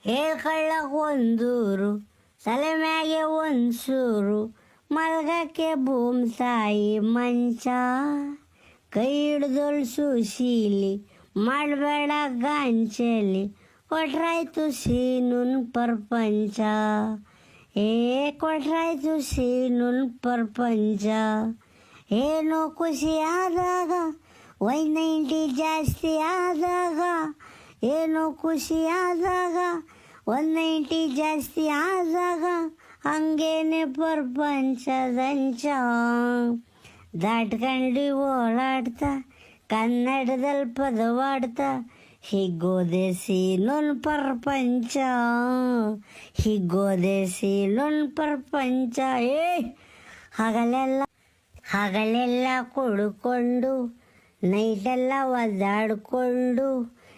ಹೇಳ್ಕೊಳ್ಳ ಒಂದೂರು ತಲೆ ಮ್ಯಾಗೆ ಒಂದ್ಸೂರು ಮಲ್ಗಕ್ಕೆ ಭೂಮ್ ತಾಯಿ ಮಂಚ ಕೈ ಹಿಡ್ದೊಳ್ಸು ಶೀಲಿ ಮಾಡಬೇಡ ಗಾಂಚಲಿ ಕೊಟ್ರಾಯ್ತು ಸೀನುನ್ ಪ್ರಪಂಚ ಕೊಟ್ರಾಯ್ತು ಸೀನುನ್ ಪ್ರಪಂಚ ಏನೋ ಖುಷಿ ಆದಾಗ 190 ಜಾಸ್ತಿ ಆದಾಗ ಏನೋ ಖುಷಿ ಆದಾಗ 190 ಜಾಸ್ತಿ ಆದಾಗ ಹಂಗೇನೆ ಪ್ರಪಂಚದಂಚ ದಾಟ್ಕಂಡು ಓಡಾಡ್ತಾ ಕನ್ನಡದಲ್ಲಿ ಪದವಾಡ್ತಾ ಹಿಗ್ಗೋದೆ ಸೀನೊನ್ ಪ್ರಪಂಚ ಹಿಗ್ಗೋದೆ ಸೀನೊನ್ ಪ್ರಪಂಚ ಹಗಲೆಲ್ಲ ಕುಡ್ಕೊಂಡು ನೈಟೆಲ್ಲ ಒದ್ದಾಡ್ಕೊಂಡು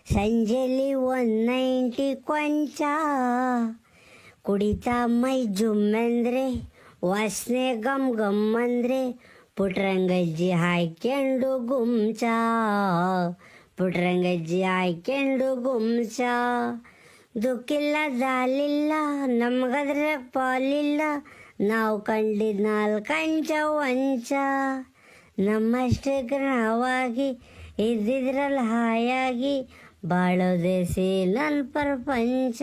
ಸಂಜೆಲಿ 190 ಕೊಂಚ ಕುಡಿತಾ ಮೈ ಜುಮ್ಮೆಂದ್ರೆ ವಾಸನೆ ಗಮ್ ಗಮ್ ಅಂದ್ರೆ ಪುಟ್ರಂಗಜ್ಜಿ ಹಾಯ್ಕೊಂಡು ಗುಮ್ಚ ಪುಟ್ರಂಗಜ್ಜಿ ಹಾಯ್ಕೊಂಡು ಗುಮ್ಚ ದುಃಖಿಲ್ಲ ದಾಲಿಲ್ಲ ನಮ್ಗದ್ರ ಪಾಲಿಲ್ಲ ನಾವು ಕಂಡಿದ್ 4 ಅಂಚ ವಂಚ ನಮ್ಮಷ್ಟಕ್ಕೆ ನಾವಾಗಿ ಇದ್ದಿದ್ರಲ್ಲಿ ಹಾಯಾಗಿ ಬಾಳೋದೆ ಸೀನನ್ ಪ್ರಪಂಚ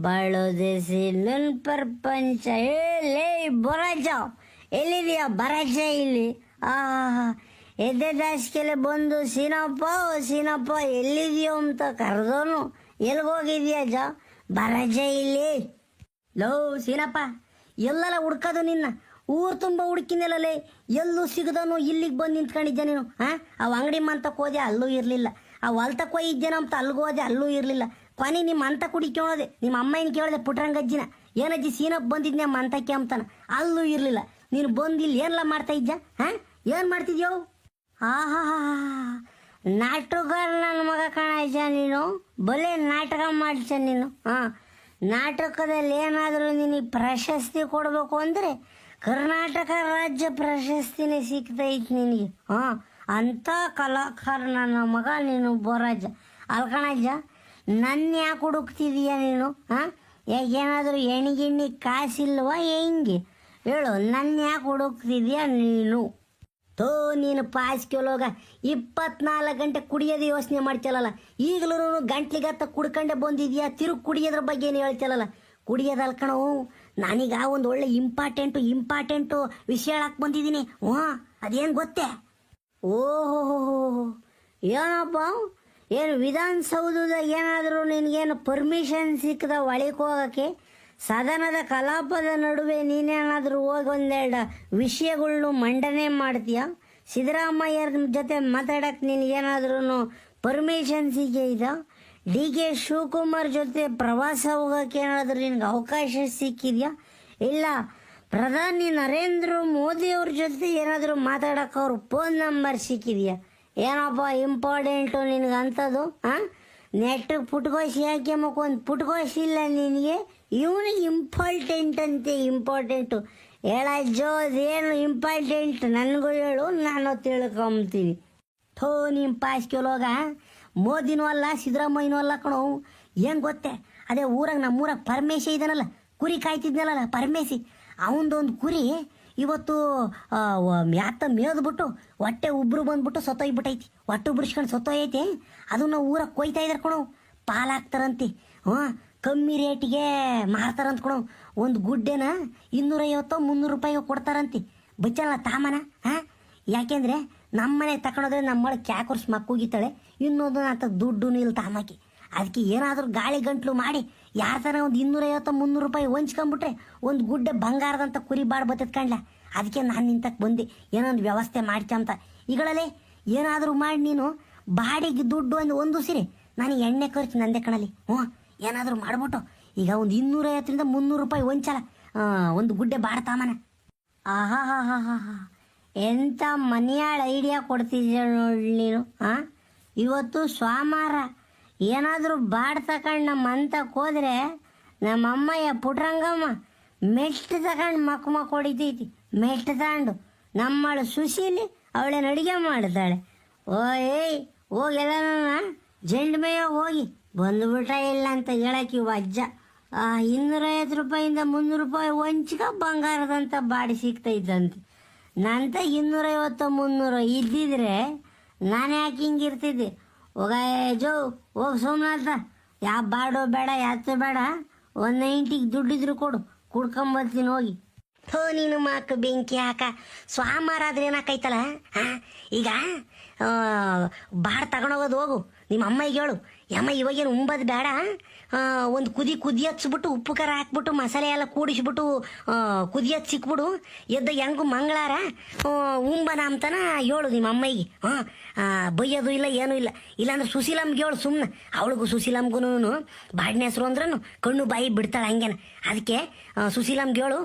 ಬಾಳೋದೆ ಸೀನನ್ ಪ್ರಪಂಚ ಲೇ ಬರಜ ಎಲ್ಲಿದೆಯಾ ಬರಜ ಇಲ್ಲಿ ಎದ್ದೆ ದಾಸ್ಕೆಲೆ ಬಂದು ಸೀನಪ್ಪ ಎಲ್ಲಿದೆಯೋ ಅಂತ ಕರೆದೋನು ಎಲ್ಗೋಗಿದ್ಯಾ ಬರಜ ಇಲ್ಲಿ ಲೋ ಸೀನಪ್ಪ ಎಲ್ಲೆಲ್ಲ ಹುಡ್ಕೋದು ನಿನ್ನ ಊರು ತುಂಬ ಹುಡುಕಿನಲ್ಲೇ ಎಲ್ಲೂ ಸಿಗದನು ಇಲ್ಲಿಗೆ ಬಂದು ನಿಂತ್ಕೊಂಡಿದ್ದೆ ನೀನು ಅವು ಅಂಗಡಿ ಮಂತಕ್ಕೆ ಹೋದೆ ಅಲ್ಲೂ ಇರಲಿಲ್ಲ ಆ ಹೊಲ್ತಕ್ಕೆ ಹೋಗಿದ್ದೇನೋ ಅಂತ ಅಲ್ಲಿಗೆ ಹೋದೆ ಅಲ್ಲೂ ಇರಲಿಲ್ಲ ಕೊನೆ ನಿಮ್ಮ ಅಂತ ಕುಡಿಕೊಳ್ಳೋದೆ ನಿಮ್ಮ ಅಮ್ಮ ಏನು ಕೇಳಿದೆ ಪುಟ್ರಂಗಜ್ಜಿನ ಏನಜ್ಜಿ ಸೀನಪ್ಪ ಬಂದಿದ್ನೆ ಮಂತಕ್ಕೆ ಅಂತಾನ ಅಲ್ಲೂ ಇರಲಿಲ್ಲ ನೀನು ಬಂದು ಇಲ್ಲಿ ಏನೆಲ್ಲ ಮಾಡ್ತಾ ಇದ್ದ ಏನು ಮಾಡ್ತಿದ್ಯೋ ನಾಟಕಗಾರ ನನ್ನ ಮಗ ಕಾಣಜ್ಜ ನೀನು ಬಲೆ ನಾಟಕ ಮಾಡ್ಸ ನೀನು ನಾಟಕದಲ್ಲಿ ಏನಾದರೂ ನಿನಗೆ ಪ್ರಶಸ್ತಿ ಕೊಡಬೇಕು ಅಂದರೆ ಕರ್ನಾಟಕ ರಾಜ್ಯ ಪ್ರಶಸ್ತಿನೇ ಸಿಗ್ತೈತಿ ನಿನಗೆ ಅಂಥ ಕಲಾಕಾರ ನನ್ನ ಮಗ ನೀನು ಬೋರಾಜ ಅಲ್ಕಣಜ್ಜ ನನ್ನ ಯಾಕೆ ಹುಡುಕ್ತಿದೀಯ ನೀನು ಯಾಕೇನಾದರೂ ಎಣಿಗಿಣ್ಣಿ ಕಾಸಿಲ್ವಾ ಹೆಂಗೆ ಹೇಳು ನನ್ನ ಯಾಕೆ ಹುಡುಕ್ತಿದೀಯ ನೀನು ನೀನು ಪಾಸ್ ಕೇಳೋಗ 24 ಗಂಟೆ ಕುಡಿಯೋದು ಯೋಚನೆ ಮಾಡ್ತಿಲ್ಲಲ್ಲ ಈಗಲೂ ಗಂಟ್ಲಿಗತ್ತ ಕುಡ್ಕೊಂಡೆ ಬಂದಿದ್ಯಾ ತಿರುಗಿ ಕುಡಿಯೋದ್ರ ಬಗ್ಗೆ ಏನು ಹೇಳ್ತಿಲ್ಲಲ್ಲ ಕುಡಿಯೋದಲ್ಲ ಕಣೋ ನಾನೀಗ ಒಂದು ಒಳ್ಳೆ ಇಂಪಾರ್ಟೆಂಟು ವಿಷಯ ಹೇಳಕ್ಕೆ ಬಂದಿದ್ದೀನಿ ಅದೇನು ಗೊತ್ತೇ ಓಹೋ ಏನಪ್ಪ ಏನು ವಿಧಾನಸೌಧದ ಏನಾದರೂ ನಿನಗೇನು ಪರ್ಮಿಷನ್ ಸಿಕ್ಕದ ಒಳಗೆ ಹೋಗೋಕ್ಕೆ ಸದನದ ಕಲಾಪದ ನಡುವೆ ನೀನೇನಾದರೂ ಹೋಗಿ ಒಂದೆರಡು ವಿಷಯಗಳ್ನು ಮಂಡನೆ ಮಾಡ್ತೀಯ ಸಿದ್ದರಾಮಯ್ಯರ ಜೊತೆ ಮಾತಾಡಕ್ಕೆ ನಿನಗೇನಾದ್ರೂ ಪರ್ಮಿಷನ್ ಸಿಕ್ಕಿದ DK ಶಿವಕುಮಾರ್ ಜೊತೆ ಪ್ರವಾಸ ಹೋಗೋಕ್ಕೆ ಏನಾದರೂ ನಿನಗೆ ಅವಕಾಶ ಸಿಕ್ಕಿದೆಯಾ ಇಲ್ಲ ಪ್ರಧಾನಿ ನರೇಂದ್ರ ಮೋದಿಯವ್ರ ಜೊತೆ ಏನಾದರೂ ಮಾತಾಡೋಕೆ ಅವ್ರ ಫೋನ್ ನಂಬರ್ ಸಿಕ್ಕಿದೆಯಾ ಏನಪ್ಪ ಇಂಪಾರ್ಟೆಂಟು ನಿನಗೆ ಅಂಥದ್ದು ನೆಟ್ಟಿಗೆ ಪುಟ್ಕೋಶಿ ಹಾಕಿ ಒಂದು ಪುಟ್ಕೋಶಿ ಇಲ್ಲ ನಿನಗೆ ಇವನಿಗೆ ಇಂಪಾರ್ಟೆಂಟು ಹೇಳಜ್ಜೋ ಅದೇನು ಇಂಪಾರ್ಟೆಂಟ್ ನನಗೂ ಹೇಳು ನಾನು ತಿಳ್ಕೊಂತೀನಿ ನಿಮ್ಮ ಪಾಸ್ ಕೇಳೋಗ ಮೋದಿನೂ ಅಲ್ಲ ಸಿದ್ದರಾಮಯ್ಯನೂ ಅಲ್ಲ ಕಣೋ ಏನು ಗೊತ್ತೇ ಅದೇ ಊರಾಗ ನಮ್ಮೂರಾಗ ಪರಮೇಶಿ ಇದ್ದಾನಲ್ಲ ಕುರಿ ಕಾಯ್ತಿದ್ನಲ್ಲ ಪರಮೇಶಿ ಅವನದೊಂದು ಕುರಿ ಇವತ್ತು ಯಾತ ಮೇದ್ಬಿಟ್ಟು ಹೊಟ್ಟೆ ಉಬ್ರು ಬಂದ್ಬಿಟ್ಟು ಸತ್ತೋಗ್ಬಿಟ್ಟೈತಿ ಹೊಟ್ಟೆ ಬಿಡಿಸ್ಕೊಂಡು ಸತ್ತೋಯ್ತೈತೆ ಅದನ್ನ ಊರಾಗ ಕೊಯ್ತಾ ಇದಾರೆ ಕಣೋ ಪಾಲಾಗ್ತಾರಂತೆ ಕಮ್ಮಿ ರೇಟಿಗೆ ಮಾರ್ತಾರಂತ ಕಣೋ ಒಂದು ಗುಡ್ಡೆನ 250-300 ರೂಪಾಯಿಗೆ ಕೊಡ್ತಾರಂತೆ ಬಚ್ಚಲ್ಲ ತಾಮನ ಯಾಕೆಂದರೆ ನಮ್ಮನೆ ತಗೊಳೋದ್ರೆ ನಮ್ಮಳೆ ಕ್ಯಾಕರ್ಸ್ ಮಕ್ಕೂಗಿತ್ತಾಳೆ ಇನ್ನೊಂದು ಅಂತ ದುಡ್ಡು ಇಲ್ಲ ತಾಮಕ್ಕೆ ಅದಕ್ಕೆ ಏನಾದರೂ ಗಾಳಿ ಗಂಟ್ಲು ಮಾಡಿ ಯಾರ ಥರ ಒಂದು 250-300 ರೂಪಾಯಿ ಹೊಂಚ್ಕೊಂಬಿಟ್ರೆ ಒಂದು ಗುಡ್ಡೆ ಬಂಗಾರದಂತ ಕುರಿ ಬಾಡ್ ಬತ್ತದ ಕಂಡ್ಲ ಅದಕ್ಕೆ ನಾನು ನಿಂತಕ್ಕೆ ಬಂದೆ ಏನೊಂದು ವ್ಯವಸ್ಥೆ ಮಾಡ್ಕೊಂತ ಈಗಳಲ್ಲೇ ಏನಾದರೂ ಮಾಡಿ ನೀನು ಬಾಡಿಗೆ ದುಡ್ಡು ಒಂದು ಸಿರಿ ನನಗೆ ಎಣ್ಣೆ ಖರ್ಚು ನಂದೆ ಕಣಲಿ ಏನಾದರೂ ಮಾಡ್ಬಿಟ್ಟು ಈಗ ಒಂದು 250-300 ರೂಪಾಯಿ ಹೊಂಚಲ್ಲ ಒಂದು ಗುಡ್ಡೆ ಬಾಡ್ತಾಮನ ಎಂಥ ಮನೆಯಾಳ ಐಡಿಯಾ ಕೊಡ್ತಿದ್ಯ ನೋಡಿ ನೀನು ಇವತ್ತು ಸೋಮವಾರ ಏನಾದರೂ ಬಾಡ್ ತಗೊಂಡು ನಮ್ಮ ಅಂತಕ್ಕೆ ಹೋದರೆ ನಮ್ಮ ಅಮ್ಮಯ್ಯ ಪುಟ್ರಂಗಮ್ಮ ಮೆಟ್ಟು ತಗೊಂಡು ಮಕ್ಕ ಹೊಡಿತೈತಿ ಮೆಟ್ಟು ತಗೊಂಡು ನಮ್ಮಳು ಸುಶೀಲಿ ಅವಳೇನು ಅಡುಗೆ ಮಾಡ್ತಾಳೆ ಹೋಗೆಲ್ಲ ಜಂಡು ಮೇಯ ಹೋಗಿ ಬಂದ್ಬಿಟ್ಟ ಇಲ್ಲ ಅಂತ ಹೇಳಕ್ಕೆ ಇವ ಅಜ್ಜ 250 ರೂಪಾಯಿಂದ 300 ರೂಪಾಯಿ ವಂಚಿಕ ಬಂಗಾರದಂತ ಬಾಡಿ ಸಿಗ್ತೈತಂತೆ. ನಂತ 250 300 ಇದ್ದಿದ್ರೆ ನಾನು ಯಾಕೆ ಹಿಂಗಿರ್ತಿದ್ದೆ. ಹೋಗ ಜೋ ಹೋಗಿ ಸೋಮನಾಥ, ಯಾವ ಬಾಡೋ ಬೇಡ ಯಾತು ಬೇಡ, 190ಗೆ ದುಡ್ಡಿದ್ರು ಕೊಡು, ಕುಡ್ಕೊಂಬರ್ತೀನಿ ಹೋಗಿ. ಥೋ ನೀನು ಮಾಕ ಬೆಂಕಿ ಹಾಕ, ಸ್ವಾಮಾರಾದ್ರೆ ಏನಾಕೈತಲ್ಲ. ಹಾಂ ಈಗ ಬಾಡ್ ತಗೊಂಡೋಗೋದು ಹೋಗು, ನಿಮ್ಮ ಅಮ್ಮಗೆ ಹೇಳು, ಅಮ್ಮ ಇವಾಗೇನು ಉಂಬದು ಬೇಡ, ಒಂದು ಕುದಿ ಹಚ್ಬಿಟ್ಟು ಉಪ್ಪು ಖಾರ ಹಾಕ್ಬಿಟ್ಟು ಮಸಾಲೆ ಎಲ್ಲ ಕೂಡಿಸ್ಬಿಟ್ಟು ಕುದಿಯೋದು ಸಿಕ್ಬಿಡು, ಎದ್ದ ಹೆಂಗು ಮಂಗಳಾರ ಉಂಬನ ಅಂತನ ಹೇಳು ನಿಮ್ಮ ಅಮ್ಮಗೆ. ಬೈಯೋದು ಇಲ್ಲ ಏನೂ ಇಲ್ಲ. ಇಲ್ಲಾಂದ್ರೆ ಸುಶೀಲಮ್ಗೆ ಹೇಳು ಸುಮ್ಮನೆ, ಅವಳಿಗೂ ಸುಶೀಲಮ್ಗೂ ಬಾಡಿನ ಹೆಸರು ಅಂದ್ರೂ ಕಣ್ಣು ಬಾಯಿ ಬಿಡ್ತಾಳೆ ಹಂಗೇನ. ಅದಕ್ಕೆ ಸುಶೀಲಮ್ಗೆ ಹೇಳು,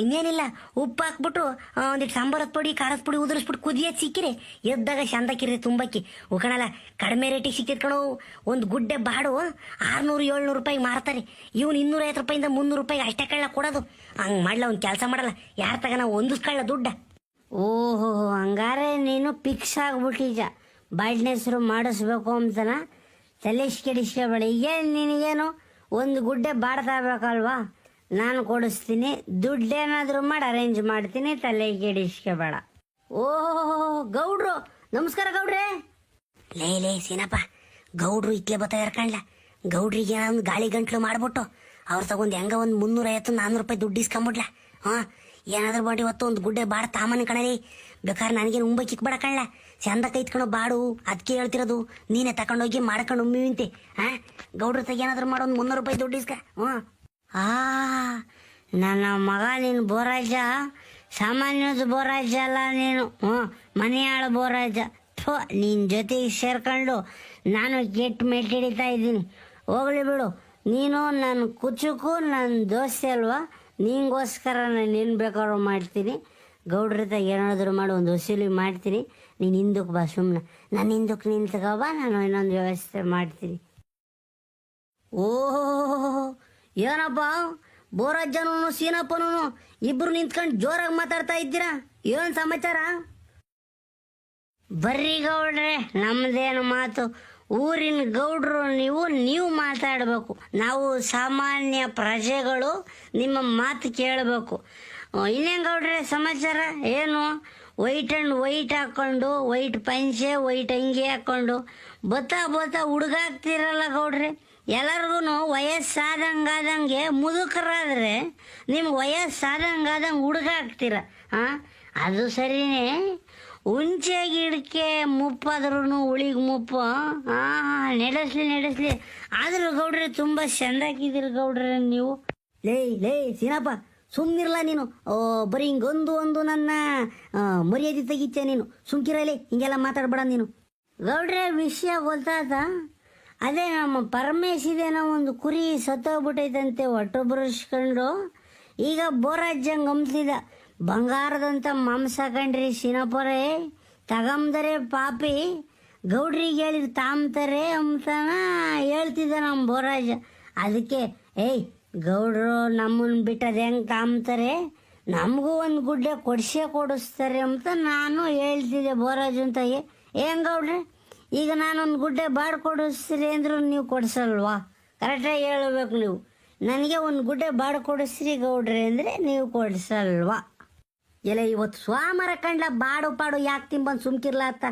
ಇನ್ನೇನಿಲ್ಲ ಉಪ್ಪು ಹಾಕ್ಬಿಟ್ಟು ಒಂದಿಟ್ಟು ಸಾಂಬಾರದ ಪುಡಿ ಖಾರದ ಪುಡಿ ಉದುರಿಸ್ಬಿಟ್ಟು ಕುದಿಯೋದು ಸಿಕ್ಕಿರಿ ಎದ್ದಾಗ ಚಂದಕ್ಕಿರಿ ತುಂಬಕ್ಕಿ ಉಕಣಲ್ಲ. ಕಡಿಮೆ ರೇಟಿಗೆ ಸಿಕ್ಕಿದ್ ಕಣೋ, ಒಂದು ಗುಡ್ಡೆ ಬಾಡು 600-700 ರೂಪಾಯಿಗೆ ಮಾರ್ತಾರೆ. ಇವನು 250 ರೂಪಾಯಿಂದ 300 ರೂಪಾಯಿಗೆ ಅಷ್ಟೇ ಕಳ್ಳ ಕೊಡೋದು. ಹಂಗೆ ಮಾಡಲ್ಲ, ಒಂದು ಕೆಲಸ ಮಾಡಲ್ಲ, ಯಾರು ತಗೋಣ ಹೊಂದಿಸ್ಕೊಳ್ಳ ದುಡ್ಡ. ಓಹೋ, ಹಂಗಾರೆ ನೀನು ಫಿಕ್ಸ್ ಆಗ್ಬಿಟ್ಟಿಜ ಬಾಡಿನ ಹೆಸರು ಮಾಡಿಸ್ಬೇಕು ಅಂತನ. ತಲೆ ಕೆಡಿಸ್ಕೋಬೇಡ. ಈಗೇನು ನಿನಗೇನು ಒಂದು ಗುಡ್ಡೆ ಬಾಡ್ ತಗೋಬೇಕಲ್ವಾ, ನಾನು ಕೊಡಿಸ್ತೀನಿ, ದುಡ್ಡೇನಾದರೂ ಮಾಡಿ ಅರೇಂಜ್ ಮಾಡ್ತೀನಿ, ತಲೆ ಕೆಡಿಸ್ಕೋಬೇಡ. ಓಹೋ ಗೌಡ್ರು, ನಮಸ್ಕಾರ ಗೌಡ್ರೆ. ಲೇ ಸೀನಪ್ಪ, ಗೌಡ್ರು ಇಟ್ಲೆ ಬತ್ತ ಇರ್ಕಂಡ್ಲ. ಗೌಡ್ರಿಗೆ ಒಂದು ಗಾಳಿ ಗಂಟ್ಲು ಮಾಡ್ಬಿಟ್ಟು ಅವ್ರು ತಗೊಂಡು ಹೆಂಗ ಒಂದು 350-400 ರೂಪಾಯಿ ದುಡ್ಡು ಇಸ್ಕೊಂಬಿಡ್ಲ. ಹಾಂ ಏನಾದ್ರೂ ಮಾಡಿ ಇವತ್ತು ಒಂದು ಗುಡ್ಡೆ ಬಾಡು ತಾಮನ್ ಕಣರಿ. ಬೇಕಾದ್ರೆ ನನಗೇನು ಉಂಬೈ ಕಿಕ್ಬೇಡ ಕಣ್ಲ, ಚಂದ ಕೈತ್ಕೊಂಡು ಬಾಡು. ಅದಕ್ಕೆ ಹೇಳ್ತಿರೋದು, ನೀನೇ ತಗೊಂಡೋಗಿ ಮಾಡ್ಕೊಂಡು ಉಮ್ಮಿಂತೆ. ಹಾಂ ಗೌಡ್ರ ಏನಾದ್ರೂ ಮಾಡೋ ಒಂದು 300 ರೂಪಾಯಿ ದುಡ್ಡು ಇಸ್ಕ. ನನ್ನ ಮಗ ನೀನು ಬೋರಾಜ, ಸಾಮಾನ್ಯದ ಬೋರಾಜ ಅಲ್ಲ ನೀನು, ಮನೆಯಾಳ ಬೋರಾಜ. ನಿನ್ನ ಜೊತೆಗೆ ಸೇರ್ಕೊಂಡು ನಾನು ಕೆಟ್ಟ ಮೆಟ್ಟಿಡಿತಾ ಇದ್ದೀನಿ. ಹೋಗ್ಲಿ ಬಿಡು, ನೀನು ನನ್ನ ಕುಚುಕು ನನ್ನ ದೋಸ್ತಿ ಅಲ್ವಾ, ನಿಂಗೋಸ್ಕರ ನಾನು ಏನು ಬೇಕಾದ್ರೂ ಮಾಡ್ತೀನಿ. ಗೌಡ್ರತಾಗ ಏನಾದರೂ ಮಾಡಿ ಒಂದು ವಸೂಲಿ ಮಾಡ್ತೀನಿ. ನೀನು ಹಿಂದಕ್ಕೆ ಬಾ ಸುಮ್ಮನೆ, ನಾನು ಹಿಂದಕ್ಕೆ ನಿಂತ್ಕೋ ಬಾ, ನಾನು ಇನ್ನೊಂದು ವ್ಯವಸ್ಥೆ ಮಾಡ್ತೀನಿ. ಓಹೋ ಏನಪ್ಪ, ಬೋರಾಜನೂ ಸೀನಪ್ಪನೂ ಇಬ್ರು ನಿಂತ್ಕೊಂಡು ಜೋರಾಗಿ ಮಾತಾಡ್ತಾ ಇದ್ದೀರಾ, ಏನು ಸಮಾಚಾರ? ಬರ್ರಿ ಗೌಡ್ರೆ, ನಮ್ದೇನು ಮಾತು, ಊರಿನ ಗೌಡ್ರು ನೀವು ಮಾತಾಡಬೇಕು. ನಾವು ಸಾಮಾನ್ಯ ಪ್ರಜೆಗಳು ನಿಮ್ಮ ಮಾತು ಕೇಳಬೇಕು. ಇನ್ನೇನು ಗೌಡ್ರೆ ಸಮಾಚಾರ ಏನು? ವೈಟ್ ಆ್ಯಂಡ್ ವೈಟ್ ಹಾಕ್ಕೊಂಡು, ವೈಟ್ ಪಂಚೆ ವೈಟ್ ಅಂಗಿ ಹಾಕ್ಕೊಂಡು ಬತ್ತಾ ಹುಡುಗಾಗ್ತಿರಲ್ಲ ಗೌಡ್ರೆ. ಎಲ್ಲರಿಗೂ ವಯಸ್ಸಾದಂಗೆ ಮುದುಕರಾದ್ರೆ ನಿಮ್ಗೆ ವಯಸ್ಸಾದಂಗೆ ಹುಡುಗಾಗ್ತೀರ. ಅದು ಸರಿನೇ, ಹುಂಚೆ ಗಿಡಕ್ಕೆ ಮುಪ್ಪಾದ್ರೂ ಉಳಿಗೆ ಮುಪ್ಪು. ನಡೆಸ್ಲಿ. ಆದರೂ ಗೌಡ್ರೆ ತುಂಬ ಚಂದಾಕಿದ್ದೀರಿ ಗೌಡ್ರೆ ನೀವು. ಲೇ ಸೀನಪ್ಪ, ಸುಮ್ಮನಿರಲ್ಲ ನೀನು. ಬರೀ ಹಿಂಗೊಂದು ನನ್ನ ಮರ್ಯಾದೆ ತೆಗಿತ್ತೆ ನೀನು. ಸುಮ್ಕಿರಲಿ, ಹಿಂಗೆಲ್ಲ ಮಾತಾಡ್ಬೇಡ ನೀನು. ಗೌಡ್ರೆ ವಿಷಯ ಗೊತ್ತಾದ? ಅದೇ ನಮ್ಮ ಪರಮೇಶಿದೇನೋ ಒಂದು ಕುರಿ ಸತ್ತೋಗ್ಬಿಟ್ಟೈತಂತೆ ಹೊಟ್ಟು ಬರೆಸ್ಕೊಂಡು. ಈಗ ಬೋರಾಜ್ಯಂಗೆ ಗಮನಿಸಿದ, ಬಂಗಾರದಂಥ ಮಾಂಸ ಕಂಡ್ರಿ ಸಿನಪೊರೆ ತಗಂದರೆ ಪಾಪಿ, ಗೌಡ್ರಿಗೆ ಹೇಳಿದ್ರು ತಾಂಬ್ತಾರೆ ಅಂತನ ಹೇಳ್ತಿದ್ದ ನಮ್ಮ ಬೋರಾಜ. ಅದಕ್ಕೆ ಗೌಡ್ರು ನಮ್ಮನ್ನು ಬಿಟ್ಟದು ಹೆಂಗೆ ತಾಂಬ್ತಾರೆ, ನಮಗೂ ಒಂದು ಗುಡ್ಡೆ ಕೊಡಿಸ್ತಾರೆ ಅಂತ ನಾನು ಹೇಳ್ತಿದ್ದೆ ಬೋರಾಜ್ ಅಂತ. ಏನು ಗೌಡ್ರೆ, ಈಗ ನಾನೊಂದು ಗುಡ್ಡೆ ಬಾಡ್ ಕೊಡಿಸ್ತೀರಿ ಅಂದ್ರು ನೀವು ಕೊಡಿಸಲ್ವಾ? ಕರೆಕ್ಟಾಗಿ ಹೇಳಬೇಕು ನೀವು. ನನಗೆ ಒಂದು ಗುಡ್ಡೆ ಬಾಡ್ ಕೊಡಿಸ್ರಿ ಗೌಡ್ರೆ ಅಂದರೆ ನೀವು ಕೊಡಿಸಲ್ವಾ? ಎಲ್ಲ ಇವತ್ತು ಸ್ವಾಮರ ಕಂಡ್ಲ ಬಾಡು ಪಾಡು ಯಾಕೆ ತಿಂಬಂದು ಸುಮ್ಕಿರ್ಲ ಅತ್ತ.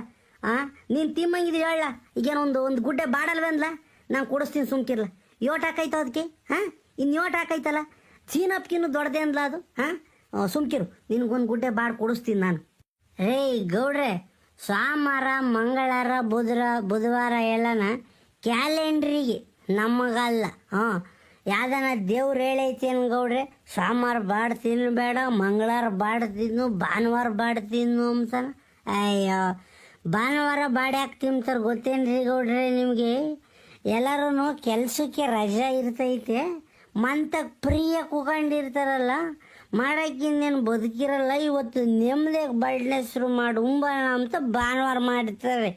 ನೀನು ತಿಮ್ಮಂಗಿದ್ರಿ ಹೇಳ, ಈಗೇನೋ ಒಂದು ಗುಡ್ಡೆ ಬಾಡಲ್ವೇನ್ಲ, ನಾನು ಕೊಡಿಸ್ತೀನಿ ಸುಮ್ಕಿರ್ಲ. ಯೋಟ್ ಹಾಕೈತೋ ಅದಕ್ಕೆ? ಇನ್ನು ಯೋಟ್ ಹಾಕೈತಲ್ಲ, ಚೀನಪ್ಕಿನ್ನೂ ದೊಡ್ಡದೆ ಅಂದ್ಲ ಅದು. ಸುಮ್ಕಿರು, ನಿನಗೊಂದು ಗುಡ್ಡೆ ಬಾಡ್ ಕೊಡಿಸ್ತೀನಿ ನಾನು. ಗೌಡ್ರೆ, ಸೋಮವಾರ ಮಂಗಳವಾರ ಬುಧವಾರ ಎಲ್ಲನ ಕ್ಯಾಲೆಂಡ್ರಿಗೆ ನಮಗಲ್ಲ. ಯಾವ್ದನ ದೇವ್ರು ಹೇಳೈತಿ ಗೌಡ್ರೆ, ಸೋಮವಾರ ಬಾಡ್ ತಿನ್ನಬೇಡ, ಮಂಗಳವಾರ ಬಾಡ್ ತಿನ್ನು, ಭಾನುವಾರ ಬಾಡ್ ತಿನ್ನು ಅಂತಾನ. ಅಯ್ಯೋ, ಭಾನುವಾರ ಬಾಡಿ ಯಾಕೆ ತಿಂತಾರೆ ಗೊತ್ತೇನ್ರಿ ಗೌಡ್ರೆ ನಿಮಗೆ? ಎಲ್ಲರೂ ಕೆಲಸಕ್ಕೆ ರಜಾ ಇರ್ತೈತೆ, ಮಂತಕ್ಕೆ ಪ್ರಿಯ ಕೂಕೊಂಡಿರ್ತಾರಲ್ಲ, ಮಾಡೋಕ್ಕಿಂದೇನು ಬದುಕಿರಲ್ಲ. ಇವತ್ತು ನೆಮ್ಮದಿಯಾಗಿ ಬಡ್ನೆ ಶುರು ಮಾಡಿ ಉಂಬಣ ಅಂತ ಭಾನುವಾರ ಮಾಡ್ತಾರೆ.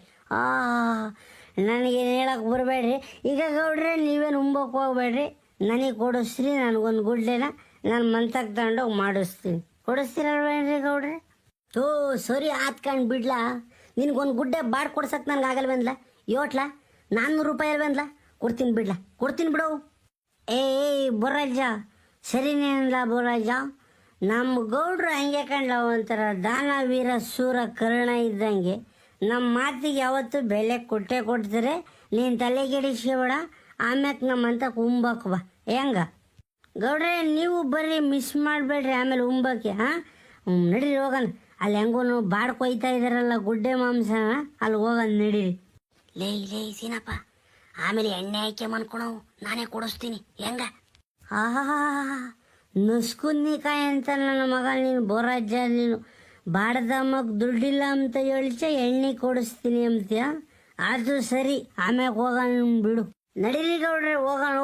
ನನಗೇನು ಹೇಳಕ್ಕೆ ಬರಬೇಡ್ರಿ. ಈಗ ಗೌಡ್ರೆ ನೀವೇನು ಉಂಬಕ್ಕೆ ಹೋಗ್ಬೇಡ್ರಿ, ನನಗೆ ಕೊಡಿಸ್ರಿ. ನನಗೊಂದು ಗುಡ್ಡೆನ ನಾನು ಮಂತಕ್ಕೆ ತಗೊಂಡೋಗಿ ಮಾಡಿಸ್ತೀನಿ. ಕೊಡಿಸ್ತೀರಲ್ವೇನ್ರಿ ಗೌಡ್ರೆ? ಸರಿ ಆತ್ಕೊಂಡು ಬಿಡ್ಲಾ, ನಿನಗೊಂದು ಗುಡ್ಡೆ ಬಾಡ್ ಕೊಡ್ಸಕ್ಕೆ ನನಗೆ ಆಗಲ್ವೇನ್ಲ? ಯೋಟ್ಲ 400 ರೂಪಾಯಿ ಅಲ್ವೇನ್ಲ? ಕೊಡ್ತೀನಿ ಬಿಡು. ಏ ಬೋರಾಜ, ಸರಿನೇನಲ್ಲ ಬೋರಾಜ, ನಮ್ಮ ಗೌಡ್ರು ಹಂಗೆ ಕಂಡ್ಲ ಒಂಥರ ದಾನವೀರ ಸೂರ ಕರ್ಣ ಇದ್ದಂಗೆ. ನಮ್ಮ ಮಾತಿಗೆ ಯಾವತ್ತೂ ಬೆಲೆ ಕೊಡ್ತಾರೆ. ನೀನು ತಲೆಗೆಡಿಸ್ಕೋಬೇಡ, ಆಮ್ಯಾಕೆ ನಮ್ಮಂತ ಉಂಬಾಕ್ ಬಾ ಹೆಂಗ. ಗೌಡ್ರೆ ನೀವು ಬರ್ರಿ, ಮಿಸ್ ಮಾಡಬೇಡ್ರಿ ಆಮೇಲೆ ಉಂಬಕ್ಕೆ. ನಡೀರಿ ಹೋಗೋಣ. ಅಲ್ಲಿ ಹೆಂಗೂ ಬಾಡ್ಕೊಯ್ತಾ ಇದ್ದಾರಲ್ಲ ಗುಡ್ಡೆ ಮಾಂಸನ, ಅಲ್ಲಿ ಹೋಗೋಣ ನಡೀರಿ. ಲೇ ಸೀನಪ್ಪ, ಆಮೇಲೆ ಎಣ್ಣೆ ಆಯ್ಕೆ ಮಾಡ್ಕೊಳವು ನಾನೇ ಕೊಡಿಸ್ತೀನಿ ಹೆಂಗ. ನುಸ್ಕುನ್ನಿಕಾಯಿ ಅಂತ ನನ್ನ ಮಗ ನೀನು ಬೋರಾಜ್ಜ. ನೀನು ಬಾಡ್ದಮ್ಮಕ್ಕೆ ದುಡ್ಡಿಲ್ಲ ಅಂತ ಹೇಳ್ಚ ಎಣ್ಣೆ ಕೊಡಿಸ್ತೀನಿ ಅಂತೀಯ. ಅದು ಸರಿ, ಆಮ್ಯಾಗ ಹೋಗೋಣ ಬಿಡು. ನಡೀರಿ ಗೌಡ್ರೆ ಹೋಗೋಣ.